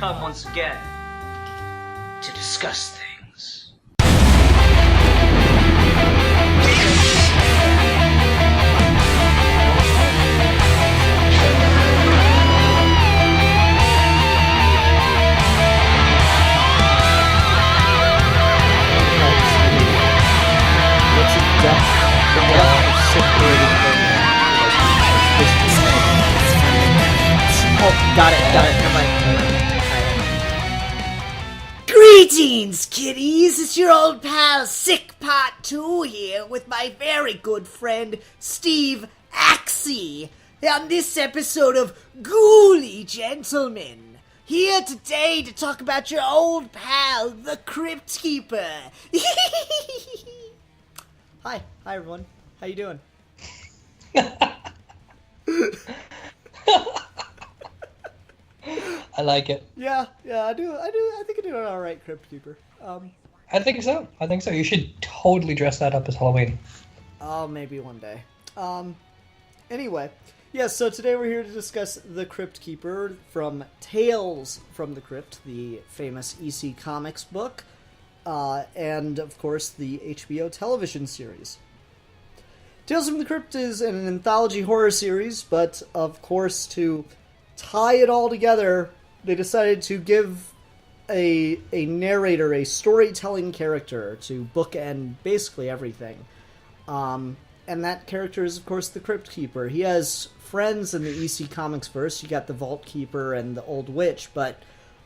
come once again to discuss things. Oh, got it. Never mind. Greetings, kiddies! It's your old pal Sick Pot 2 here with my very good friend Steve Axie on this episode of Ghouly Gentlemen. Here today to talk about your old pal, the CryptKeeper. Hi everyone. How you doing? I like it. Yeah, I do. I think I do an alright CryptKeeper. I think so. You should totally dress that up as Halloween. Oh, maybe one day. Anyway, yeah, so today we're here to discuss The CryptKeeper from Tales from the Crypt, the famous EC Comics book, and, of course, the HBO television series. Tales from the Crypt is an anthology horror series, but, of course, to tie it all together, they decided to give a narrator, a storytelling character to bookend basically everything. And that character is, of course, the CryptKeeper. He has friends in the EC Comics verse. You got the Vault Keeper and the Old Witch, but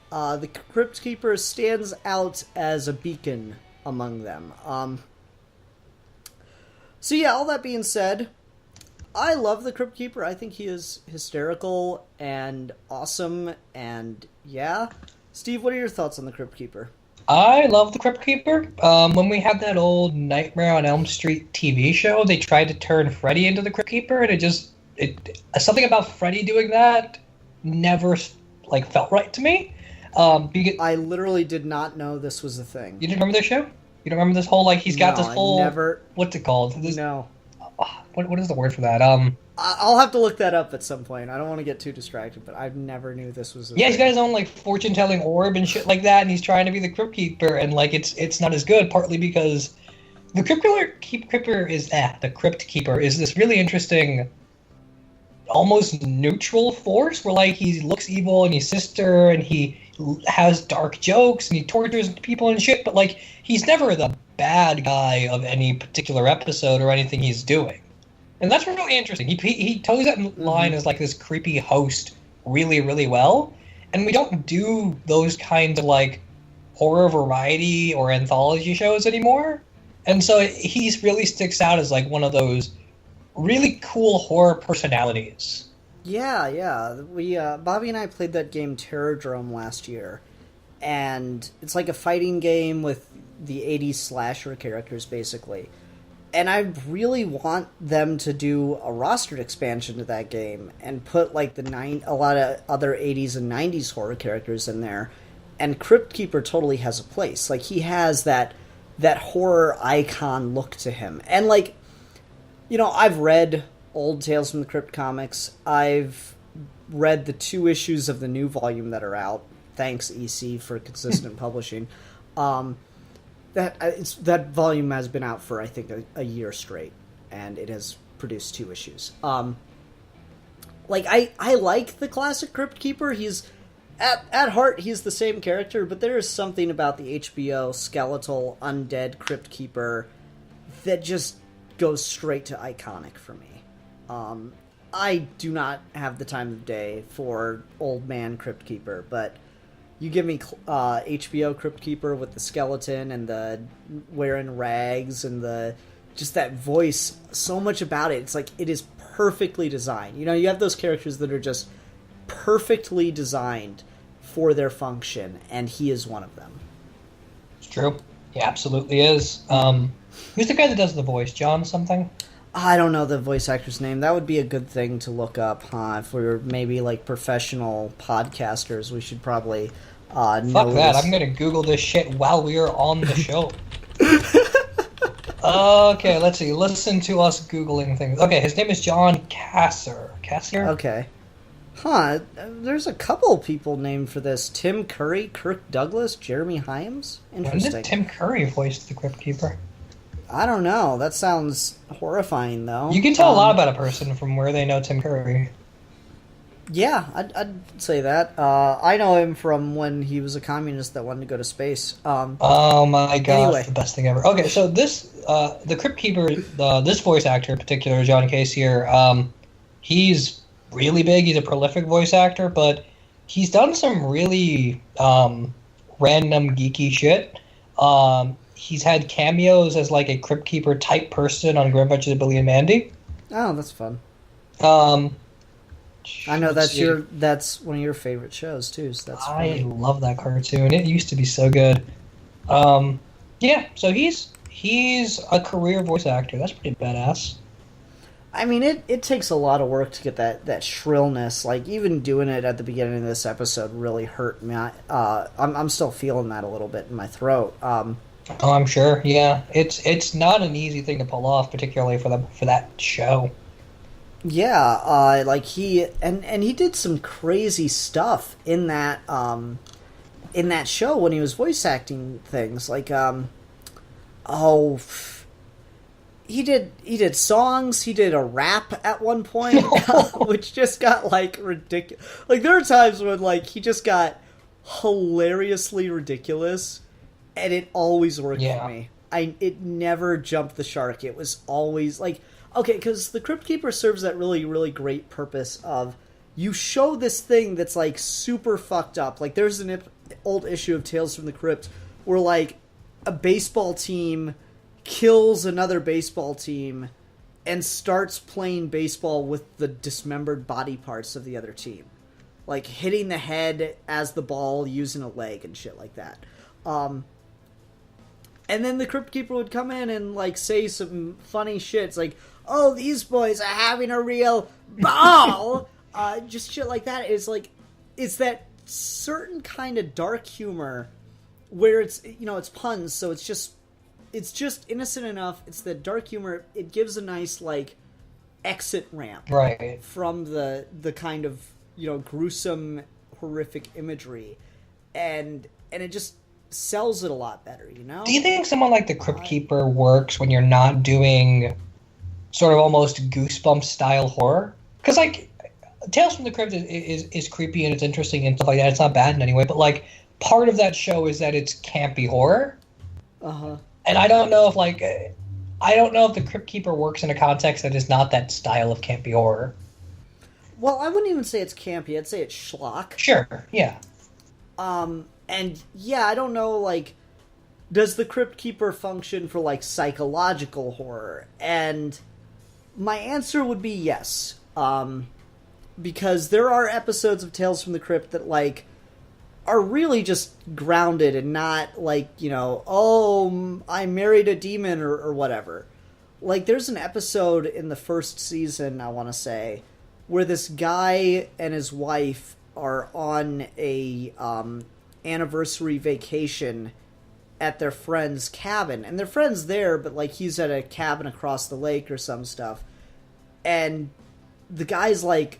the CryptKeeper stands out as a beacon among them. So yeah, all that being said, I love the CryptKeeper. I think he is hysterical and awesome, and yeah. Steve, what are your thoughts on the CryptKeeper? I love the CryptKeeper. When we had that old Nightmare on Elm Street TV show, they tried to turn Freddy into the CryptKeeper, and something about Freddy doing that never felt right to me. I literally did not know this was a thing. You didn't remember this show? You don't remember this whole he's got this whole never. What's it called? No. What is the word for that? I'll have to look that up at some point. I don't want to get too distracted, but I never knew this was. Yeah, he's got his own fortune-telling orb and shit like that, and he's trying to be the CryptKeeper, and it's not as good. Partly because the CryptKeeper is this really interesting, almost neutral force where he looks evil and he's sinister and he has dark jokes and he tortures people and shit, but he's never the bad guy of any particular episode or anything he's doing. And that's really interesting. He toes that line as this creepy host really, really well. And we don't do those kinds of horror variety or anthology shows anymore. And so he really sticks out as one of those really cool horror personalities. Yeah. We Bobby and I played that game Terrordrome last year. And it's like a fighting game with the 80s slasher characters, basically. And I really want them to do a rostered expansion to that game and put a lot of other 80s and 90s horror characters in there. And CryptKeeper totally has a place. He has that horror icon look to him. And I've read old Tales from the Crypt comics. I've read the 2 issues of the new volume that are out. Thanks, EC, for consistent publishing. That volume has been out for, I think, a year straight, and it has produced 2 issues. I like the classic CryptKeeper. He's at heart, he's the same character, but there is something about the HBO skeletal undead CryptKeeper that just goes straight to iconic for me. I do not have the time of day for old man CryptKeeper, but you give me HBO CryptKeeper with the skeleton and the wearing rags and just that voice, so much about it. It's it is perfectly designed. You have those characters that are just perfectly designed for their function, and he is one of them. It's true. He absolutely is. Who's the guy that does the voice? John something? I don't know the voice actor's name. That would be a good thing to look up, huh? If we were maybe professional podcasters, we should probably know Fuck that. this. I'm going to Google this shit while we are on the show. Okay, let's see. Listen to us Googling things. Okay, his name is John Cassier. Cassier? Okay. Huh, there's a couple people named for this. Tim Curry, Kirk Douglas, Jeremy Hyams. Interesting. When did Tim Curry voice the Crypt Keeper? I don't know. That sounds horrifying, though. You can tell a lot about a person from where they know Tim Curry. Yeah, I'd say that. I know him from when he was a communist that wanted to go to space. Oh my god, anyway. the best thing ever. Okay, so this, the Crypt Keeper, this voice actor in particular, John Case here, he's really big. He's a prolific voice actor, but he's done some really random geeky shit. He's had cameos as like a Crypt Keeper type person on Grand Adventures of Billy and Mandy. Oh, that's fun. I know let's see. that's one of your favorite shows too. So that's I funny. love that cartoon. It used to be so good. Yeah, so he's a career voice actor. That's pretty badass. I mean, it takes a lot of work to get that shrillness. Like, even doing it at the beginning of this episode really hurt me. I'm still feeling that a little bit in my throat. Oh, I'm sure. Yeah, it's not an easy thing to pull off, particularly for that show. Yeah, like he did some crazy stuff in that show when he was voice acting things. Like, he did songs. He did a rap at one point, which just got like ridiculous. Like, there are times when like he just got hilariously ridiculous, and it always worked for me. It never jumped the shark. It was always like, okay, because the Crypt Keeper serves that really, really great purpose of, you show this thing that's like super fucked up. Like, there's an old issue of Tales from the Crypt where like a baseball team kills another baseball team and starts playing baseball with the dismembered body parts of the other team, like hitting the head as the ball using a leg and shit like that. And then the Crypt Keeper would come in and like say some funny shit. It's like, oh, these boys are having a real ball. Just shit like that. It's that certain kind of dark humor where it's, it's puns, so it's just innocent enough. It's the dark humor. It gives a nice like exit ramp from the kind of gruesome, horrific imagery, and it just sells it a lot better. Do you think someone like the Crypt Keeper works when you're not doing sort of almost Goosebumps style horror? Because like Tales from the Crypt is creepy and it's interesting and stuff like that. It's not bad in any way, but like part of that show is that it's campy horror. And I don't know if the Crypt Keeper works in a context that is not that style of campy horror. Well, I wouldn't even say it's campy. I'd say it's schlock. Sure, yeah. And yeah, I don't know, like, does the Crypt Keeper function for like psychological horror? And my answer would be yes. Because there are episodes of Tales from the Crypt that like are really just grounded and not like, oh, I married a demon or whatever. Like, there's an episode in the first season, I want to say, where this guy and his wife are on a anniversary vacation at their friend's cabin. And their friend's there, but like he's at a cabin across the lake or some stuff. And the guy's like,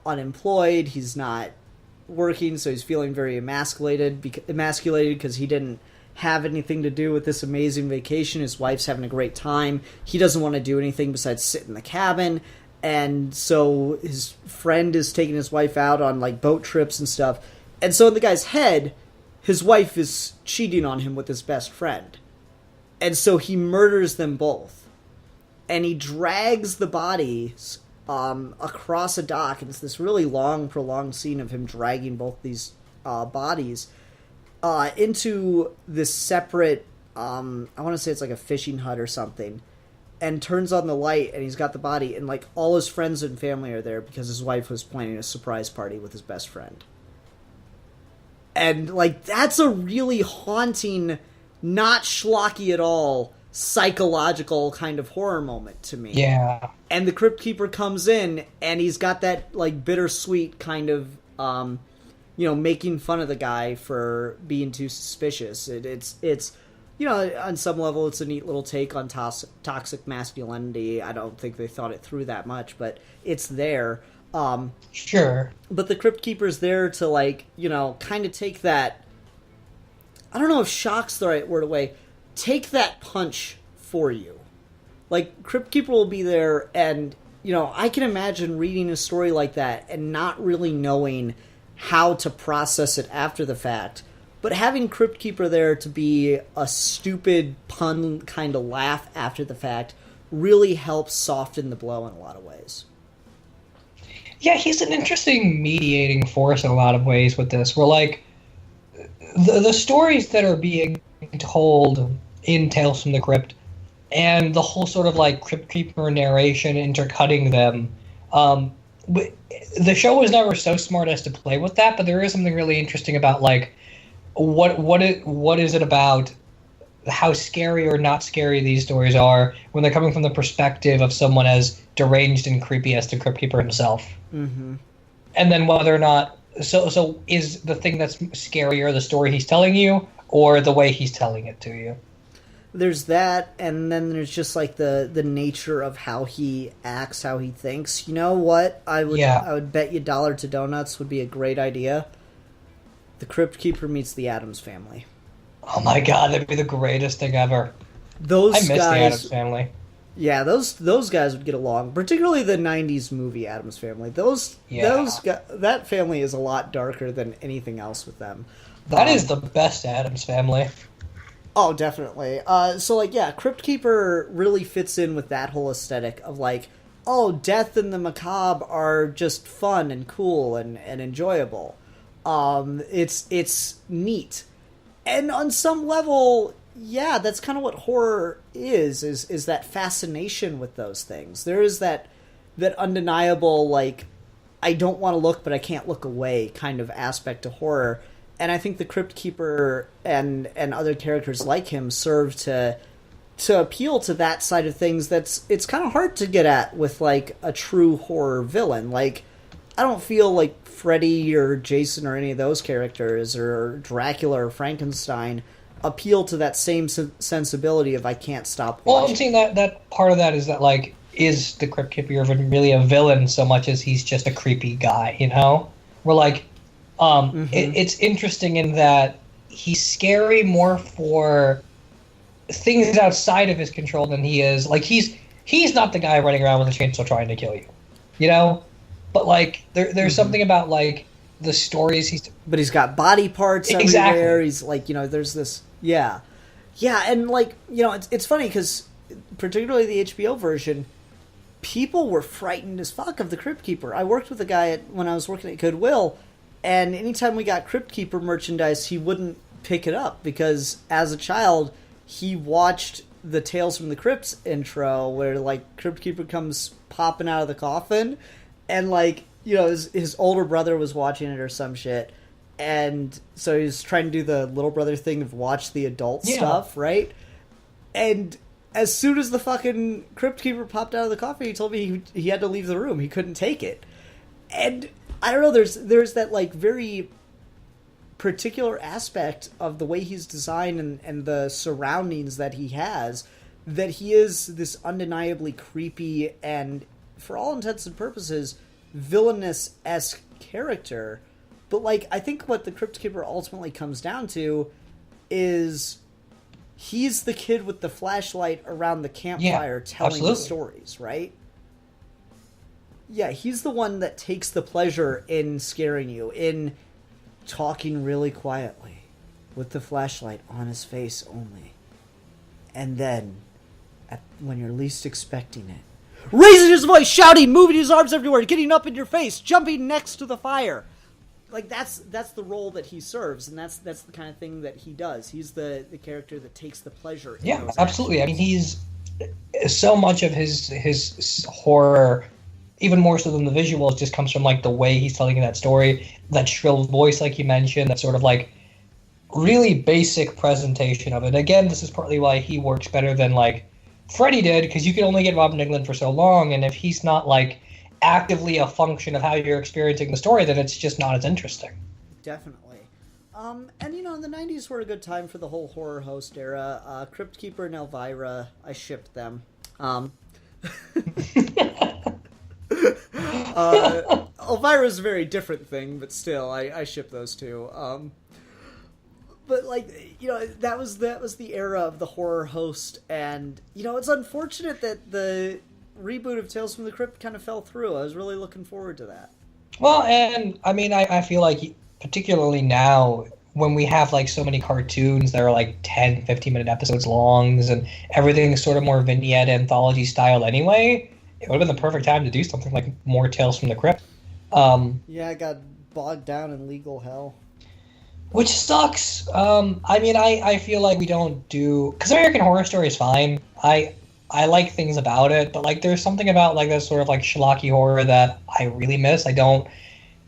unemployed. He's not working, so he's feeling very emasculated because he didn't have anything to do with this amazing vacation. His wife's having a great time. He doesn't want to do anything besides sit in the cabin. And so his friend is taking his wife out on like boat trips and stuff. And so in the guy's head, his wife is cheating on him with his best friend. And so he murders them both. And he drags the bodies across a dock, and it's this really long, prolonged scene of him dragging both these bodies into this separate, I want to say it's like a fishing hut or something, and turns on the light, and he's got the body, and like all his friends and family are there because his wife was planning a surprise party with his best friend. And like, that's a really haunting, not schlocky at all, psychological kind of horror moment to me. Yeah. And the Crypt Keeper comes in, and he's got that like bittersweet kind of, making fun of the guy for being too suspicious. It's on some level, it's a neat little take on toxic masculinity. I don't think they thought it through that much, but it's there. Sure. But the Crypt Keeper's there to, like, you know, kind of take that... I don't know if shock's the right word away. Take that punch for you. Like, Crypt Keeper will be there, and, you know, I can imagine reading a story like that and not really knowing how to process it after the fact. But having Crypt Keeper there to be a stupid pun kind of laugh after the fact really helps soften the blow in a lot of ways. Yeah, he's an interesting mediating force in a lot of ways with this. Where, like, the stories that are being told in Tales from the Crypt and the whole sort of, like, Crypt Keeper narration intercutting them, the show was never so smart as to play with that, but there is something really interesting about, like, what is it about how scary or not scary these stories are when they're coming from the perspective of someone as deranged and creepy as the Crypt Keeper himself. Mm-hmm. And then whether or not... So is the thing that's scarier the story he's telling you or the way he's telling it to you? There's that, and then there's just, like, the nature of how he acts, how he thinks. You know what? I would bet you $1 to donuts would be a great idea. The Crypt Keeper meets the Addams Family. Oh my god, that'd be the greatest thing ever. I miss the Addams Family. Yeah, those guys would get along, particularly the '90s movie Addams Family. That family is a lot darker than anything else with them. That is the best Addams Family. Oh, definitely. So, like, yeah, Crypt Keeper really fits in with that whole aesthetic of, like, oh, death and the macabre are just fun and cool and enjoyable. It's neat. And on some level, yeah, that's kind of what horror is that fascination with those things. There is that undeniable, like, I don't want to look, but I can't look away kind of aspect to horror. And I think the Crypt Keeper and other characters like him serve to appeal to that side of things it's kind of hard to get at with, like, a true horror villain. Like, I don't feel like Freddy or Jason or any of those characters or Dracula or Frankenstein appeal to that same sensibility of I can't stop watching. Well, I'm saying that part of that is that, like, is the Crypt Keeper even really a villain so much as he's just a creepy guy, you know? We're like, it's interesting in that he's scary more for things outside of his control than he is. Like, he's not the guy running around with a chainsaw trying to kill you, you know? But, like, there's something about, like, the stories But he's got body parts everywhere. Exactly. He's, like, you know, there's this... Yeah. Yeah, and, like, you know, it's funny because, particularly the HBO version, people were frightened as fuck of the Crypt Keeper. I worked with a guy when I was working at Goodwill, and anytime we got Crypt Keeper merchandise, he wouldn't pick it up because, as a child, he watched the Tales from the Crypt intro where, like, Crypt Keeper comes popping out of the coffin, and, like, you know, his older brother was watching it or some shit, and so he was trying to do the little brother thing of watch the adult stuff, right? And as soon as the fucking Crypt Keeper popped out of the coffin, he told me he had to leave the room. He couldn't take it. And I don't know, there's that, like, very particular aspect of the way he's designed and the surroundings that he has, that he is this undeniably creepy and, for all intents and purposes, villainous-esque character. But, like, I think what the Crypt Keeper ultimately comes down to is he's the kid with the flashlight around the campfire telling the stories, right? Yeah, he's the one that takes the pleasure in scaring you, in talking really quietly, with the flashlight on his face only. And then, when you're least expecting it, raising his voice, shouting, moving his arms everywhere, getting up in your face, jumping next to the fire. Like, that's the role that he serves, and that's the kind of thing that he does. He's the character that takes the pleasure in those absolutely. actions. I mean, he's so much of his horror, even more so than the visuals, just comes from, like, the way he's telling that story, that shrill voice, like you mentioned, that sort of, like, really basic presentation of it. Again, this is partly why he works better than, like, Freddy did, because you can only get Robin Englund for so long, and if he's not, like, actively a function of how you're experiencing the story, then it's just not as interesting. Definitely. And, you know, the 90s were a good time for the whole horror host era. Crypt Keeper and Elvira, I shipped them. Elvira's a very different thing, but still, I ship those two. But like, you know, that was the era of the horror host, and you know, it's unfortunate that the reboot of Tales from the Crypt kind of fell through. I was really looking forward to that. Well, and I mean, I feel like particularly now when we have like so many cartoons that are like 10, 15-minute episodes long, and everything's sort of more vignette anthology style anyway, it would have been the perfect time to do something like more Tales from the Crypt. Yeah, I got bogged down in legal hell. Which sucks. I mean, I feel like we don't do... Because American Horror Story is fine. I like things about it, but like there's something about like that sort of like schlocky horror that I really miss. I don't...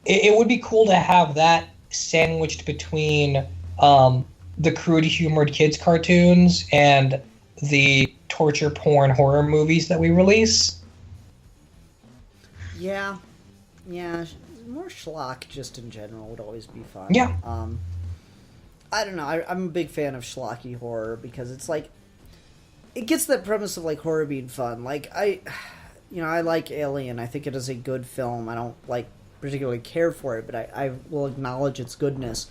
It would be cool to have that sandwiched between the crude humored kids cartoons and the torture porn horror movies that we release. Yeah, more schlock just in general would always be fun. Yeah. I don't know. I'm a big fan of schlocky horror because it's like it gets that premise of like horror being fun. Like I like Alien. I think it is a good film. I don't like particularly care for it, but I will acknowledge its goodness.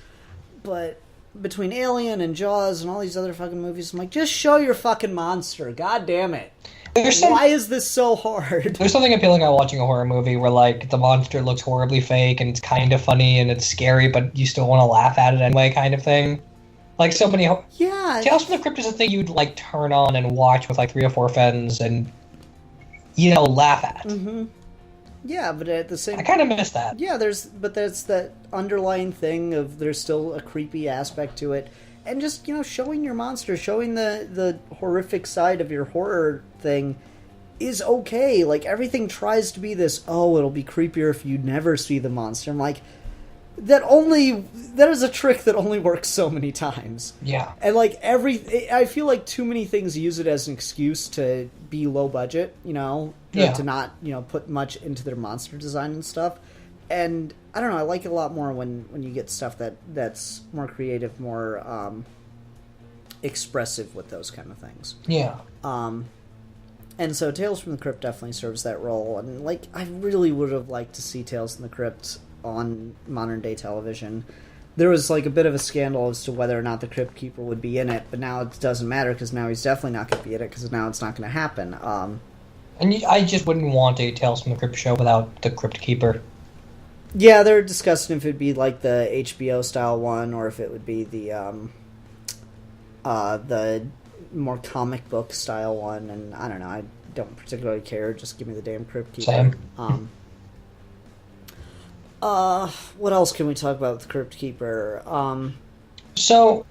But between Alien and Jaws and all these other fucking movies, I'm like, just show your fucking monster. God damn it. Why is this so hard? There's something appealing about watching a horror movie where, like, the monster looks horribly fake and it's kind of funny and it's scary, but you still want to laugh at it anyway, kind of thing. Like, so many... Yeah. Tales from the Crypt is a thing you'd, like, turn on and watch with, like, 3 or 4 friends and, you know, laugh at. Mm-hmm. Yeah, but at the same... I kind of miss that. Yeah, there's that underlying thing of there's still a creepy aspect to it. And just, you know, showing your monster, showing the horrific side of your horror thing is okay. Like, everything tries to be this, oh, it'll be creepier if you never see the monster. I'm like, that is a trick that only works so many times. Yeah. And, like, I feel like too many things use it as an excuse to be low budget, you know? Yeah. To not, you know, put much into their monster design and stuff. And I don't know, I like it a lot more when you get stuff that's more creative, more expressive with those kind of things. Yeah. And so Tales from the Crypt definitely serves that role. And like, I really would have liked to see Tales from the Crypt on modern day television. There was like a bit of a scandal as to whether or not the Crypt Keeper would be in it, but now it doesn't matter because now he's definitely not going to be in it because now it's not going to happen. And I just wouldn't want a Tales from the Crypt show without the Crypt Keeper. Yeah, they're discussing if it'd be like the HBO style one or if it would be the more comic book style one, and I don't know. I don't particularly care. Just give me the damn Crypt Keeper. Same. What else can we talk about with the Crypt Keeper? So,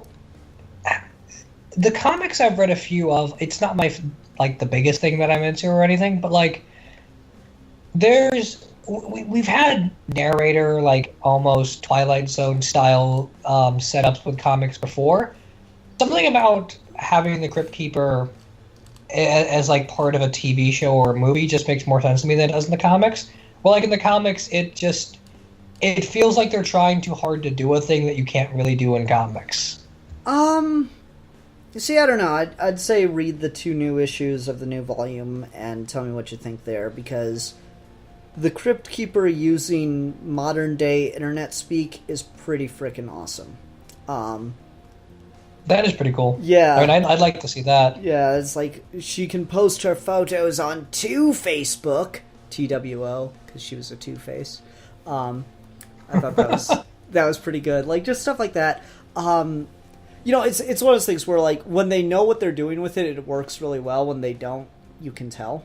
the comics I've read a few of. It's not my like the biggest thing that I'm into or anything, but like we've had narrator, like, almost Twilight Zone style setups with comics before. Something about having the Crypt Keeper as like part of a TV show or a movie just makes more sense to me than it does in the comics. Well, like in the comics, it feels like they're trying too hard to do a thing that you can't really do in comics. You see, I don't know. I'd say read the 2 new issues of the new volume and tell me what you think there, because the Crypt Keeper using modern day internet speak is pretty freaking awesome. That is pretty cool. Yeah. I mean, I'd like to see that. Yeah, it's like she can post her photos on Facebook, TWO, because she was a Two-Face. I thought that was pretty good. Like, just stuff like that. You know, it's one of those things where, like, when they know what they're doing with it, it works really well. When they don't, you can tell.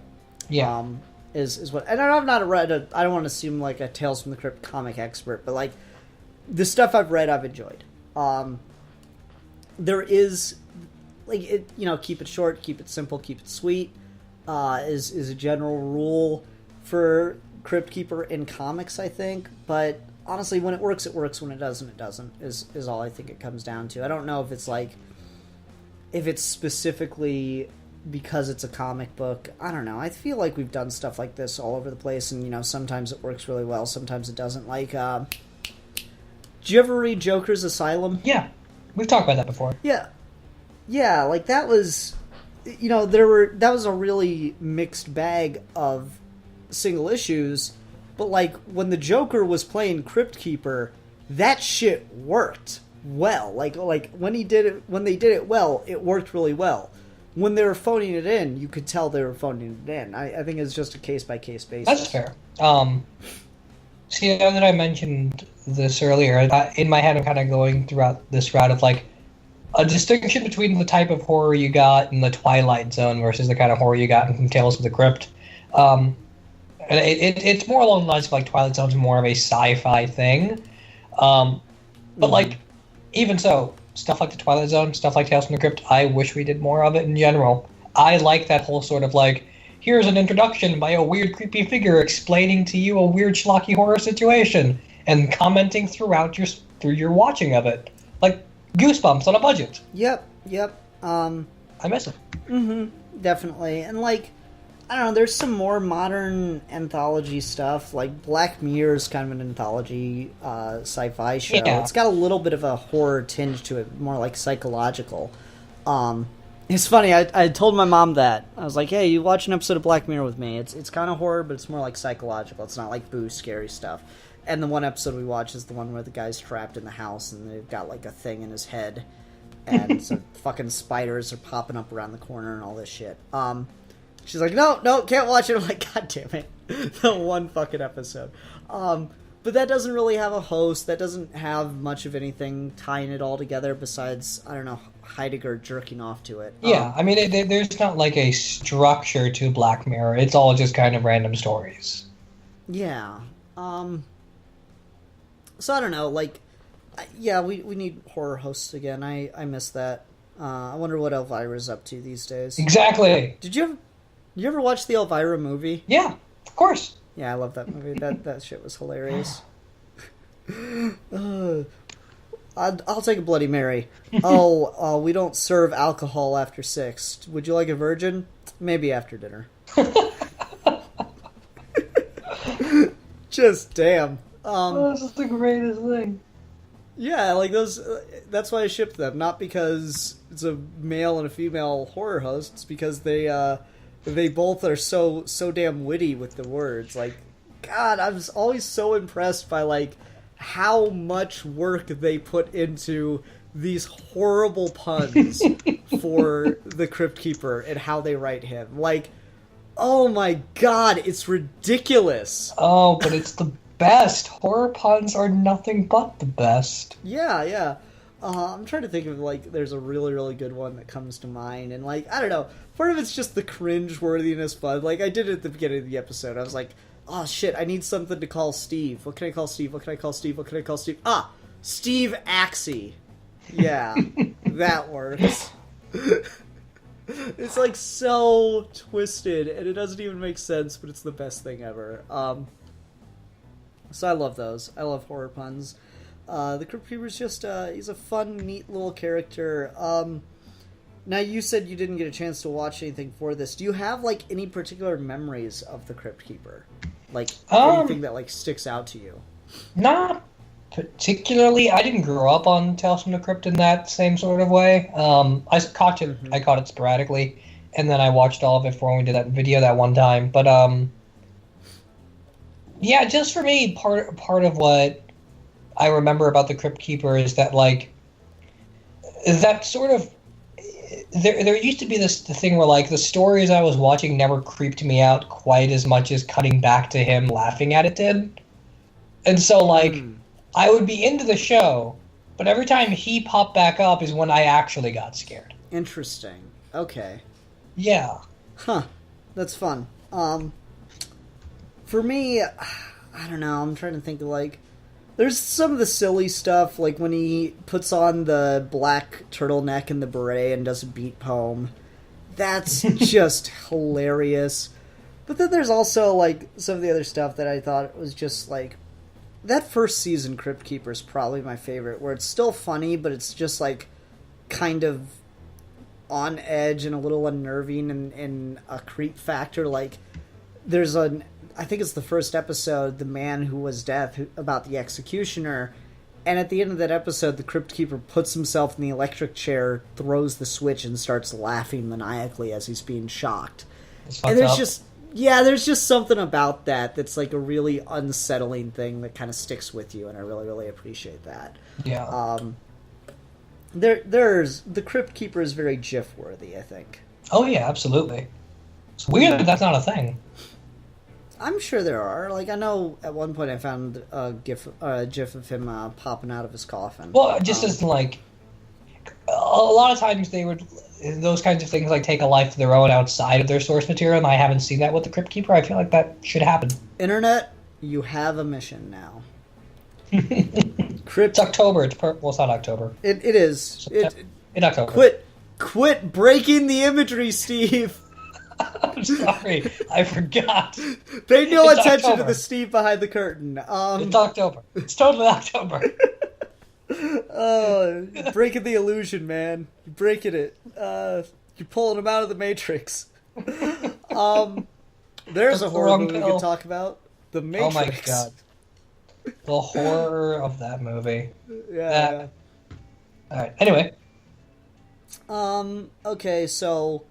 Yeah. Is what, and I've not read I don't want to seem like a Tales from the Crypt comic expert, but like the stuff I've read, I've enjoyed. There is, like, it, you know, keep it short, keep it simple, keep it sweet. Is a general rule for Crypt Keeper in comics, I think. But honestly, when it works, it works. When it doesn't, it doesn't. Is all I think it comes down to. I don't know if it's like, if it's specifically because it's a comic book. I don't know. I feel like we've done stuff like this all over the place, and, you know, sometimes it works really well, sometimes it doesn't. Like, did you ever read Joker's Asylum? Yeah, we've talked about that before. Yeah, like, that was, you know, that was a really mixed bag of single issues, But, like, when the Joker was playing CryptKeeper, that shit worked well. Like when they did it well, it worked really well. When they were phoning it in, you could tell they were phoning it in. I think it's just a case-by-case basis. That's fair. See, now that I mentioned this earlier, in my head I'm kind of going throughout this route of, like, a distinction between the type of horror you got in the Twilight Zone versus the kind of horror you got in Tales of the Crypt. And it's more along the lines of, like, Twilight Zone's more of a sci-fi thing. But, like, even so, stuff like the Twilight Zone, stuff like Tales from the Crypt, I wish we did more of it in general. I like that whole sort of, like, here's an introduction by a weird, creepy figure explaining to you a weird, schlocky horror situation and commenting throughout your watching of it. Like, Goosebumps on a budget. Yep. I miss it. Mm-hmm, definitely. And, like, I don't know, there's some more modern anthology stuff. Like, Black Mirror is kind of an anthology sci-fi show. Yeah. It's got a little bit of a horror tinge to it, more like psychological. It's funny, I told my mom that. I was like, hey, you watch an episode of Black Mirror with me. It's kind of horror, but it's more like psychological. It's not like boo, scary stuff. And the one episode we watch is the one where the guy's trapped in the house and they've got, like, a thing in his head. And so fucking spiders are popping up around the corner and all this shit. She's like, no, can't watch it. I'm like, God damn it. The one fucking episode. But that doesn't really have a host. That doesn't have much of anything tying it all together besides, I don't know, Heidegger jerking off to it. Yeah, I mean, there's not, like, a structure to Black Mirror. It's all just kind of random stories. Yeah. So I don't know, like, yeah, we need horror hosts again. I miss that. I wonder what Elvira's up to these days. Exactly. Did you ever watch the Elvira movie? Yeah, of course. Yeah, I love that movie. That shit was hilarious. I'll take a Bloody Mary. We don't serve alcohol after 6. Would you like a virgin? Maybe after dinner. Just damn. This is the greatest thing. Yeah, like those. That's why I shipped them. Not because it's a male and a female horror host. It's because they both are so damn witty with the words. Like, God, I was always so impressed by, like, how much work they put into these horrible puns for the CryptKeeper and how they write him. Like, oh my God, it's ridiculous. Oh, but it's the best. Horror puns are nothing but the best. Yeah. I'm trying to think of, like, there's a really, really good one that comes to mind. And, like, I don't know. Part of it's just the cringe-worthiness fun. Like, I did it at the beginning of the episode. I was like, oh, shit, I need something to call Steve. What can I call Steve? What can I call Steve? What can I call Steve? Ah, Steve Axie. Yeah, that works. It's, like, so twisted, and it doesn't even make sense, but it's the best thing ever. So I love those. I love horror puns. The CryptKeeper's just, he's a fun, neat little character. Now, you said you didn't get a chance to watch anything for this. Do you have, like, any particular memories of the CryptKeeper? Like, anything that, like, sticks out to you? Not particularly. I didn't grow up on Tales from the Crypt in that same sort of way. I caught it. I caught it sporadically, and then I watched all of it for when we did that video that one time. But yeah, just for me, part of what I remember about the CryptKeeper is that, like, that sort of there used to be the thing where, like, the stories I was watching never creeped me out quite as much as cutting back to him laughing at it did. And so, like, I would be into the show, but every time he popped back up is when I actually got scared. Interesting. Okay. Yeah. Huh. That's fun. For me, I don't know, I'm trying to think of, like, there's some of the silly stuff, like when he puts on the black turtleneck and the beret and does a beat poem. That's just hilarious. But then there's also, like, some of the other stuff that I thought was just, like, that first season CryptKeeper is probably my favorite, where it's still funny, but it's just, like, kind of on edge and a little unnerving and a creep factor. Like, there's I think it's the first episode, The Man Who Was Death, about the executioner, and at the end of that episode, the CryptKeeper puts himself in the electric chair, throws the switch, and starts laughing maniacally as he's being shocked. And there's just Yeah, there's just something about that that's like a really unsettling thing that kind of sticks with you, and I really, really appreciate that. Yeah. There's the Crypt Keeper is very GIF worthy, I think. Oh yeah, absolutely. It's weird that that's not a thing. I'm sure there are. Like, I know at one point I found a GIF of him popping out of his coffin. Well, it just isn't like a lot of times they would those kinds of things like take a life of their own outside of their source material, and I haven't seen that with the Crypt Keeper. I feel like that should happen. Internet, you have a mission now. It's October. Well, it's not October. It is. In October. Quit breaking the imagery, Steve. I'm sorry, I forgot. Pay no It's attention October. to the Steve behind the curtain. It's October. It's totally October. Breaking the illusion, man. You're breaking it. You're pulling him out of the Matrix. There's a horror movie we could talk about. The Matrix. Oh my god. The horror of that movie. Yeah. Alright, anyway. Okay, so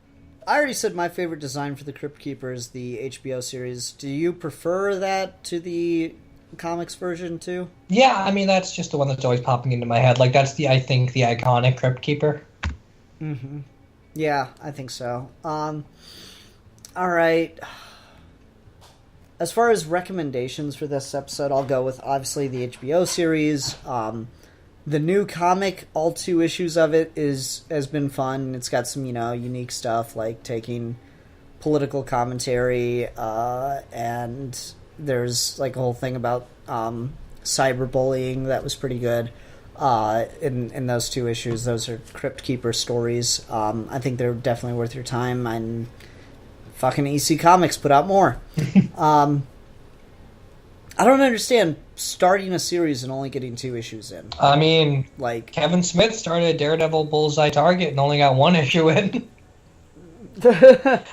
I already said my favorite design for the Crypt Keeper is the HBO series. Do you prefer that to the comics version too? Yeah, I mean that's just the one that's always popping into my head. Like that's I think the iconic Crypt Keeper. Mm-hmm. Yeah, I think so. Alright. As far as recommendations for this episode, I'll go with obviously the HBO series. The new comic, all 2 issues of it has been fun. It's got some, unique stuff like taking political commentary, and there's like a whole thing about cyberbullying that was pretty good. In those 2 issues, those are Crypt Keeper stories. I think they're definitely worth your time, and fucking EC Comics put out more. I don't understand starting a series and only getting 2 issues in. I mean, like Kevin Smith started Daredevil Bullseye Target and only got 1 issue in.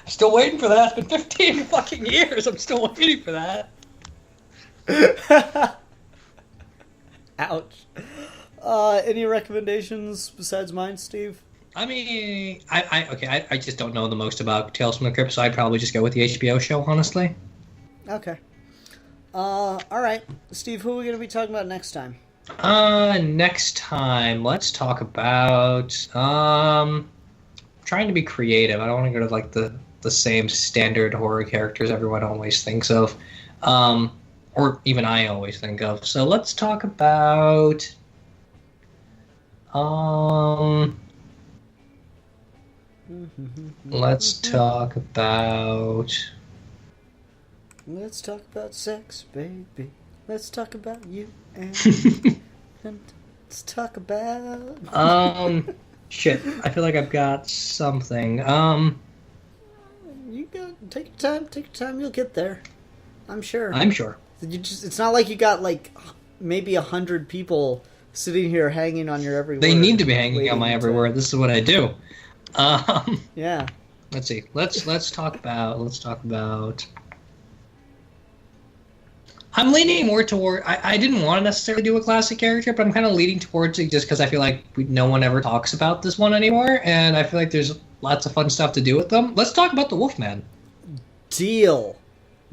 Still waiting for that. It's been 15 fucking years. I'm still waiting for that. Ouch. Any recommendations besides mine, Steve? I mean, I just don't know the most about Tales from the Crypt, so I'd probably just go with the HBO show, honestly. Okay. Alright. Steve, who are we going to be talking about next time? Next time, let's talk about, trying to be creative. I don't want to go to, like, the same standard horror characters everyone always thinks of, or even I always think of. So let's talk about, let's talk about sex, baby. Let's talk about you and let's talk about shit. I feel like I've got something. You take your time, you'll get there. I'm sure. It's not like you got like maybe 100 people sitting here hanging on your every word. They need to be hanging on my every word. This is what I do. Yeah. Let's see. Let's talk about. I'm leaning more toward. I didn't want to necessarily do a classic character, but I'm kind of leaning towards it just because I feel like no one ever talks about this one anymore, and I feel like there's lots of fun stuff to do with them. Let's talk about the Wolfman. Deal.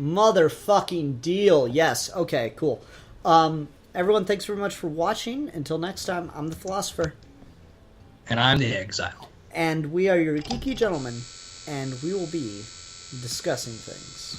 Motherfucking deal. Yes. Okay, cool. Everyone, thanks very much for watching. Until next time, I'm the Philosopher. And I'm the Exile. And we are your geeky gentlemen, and we will be discussing things.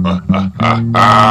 Ha ha ha ha!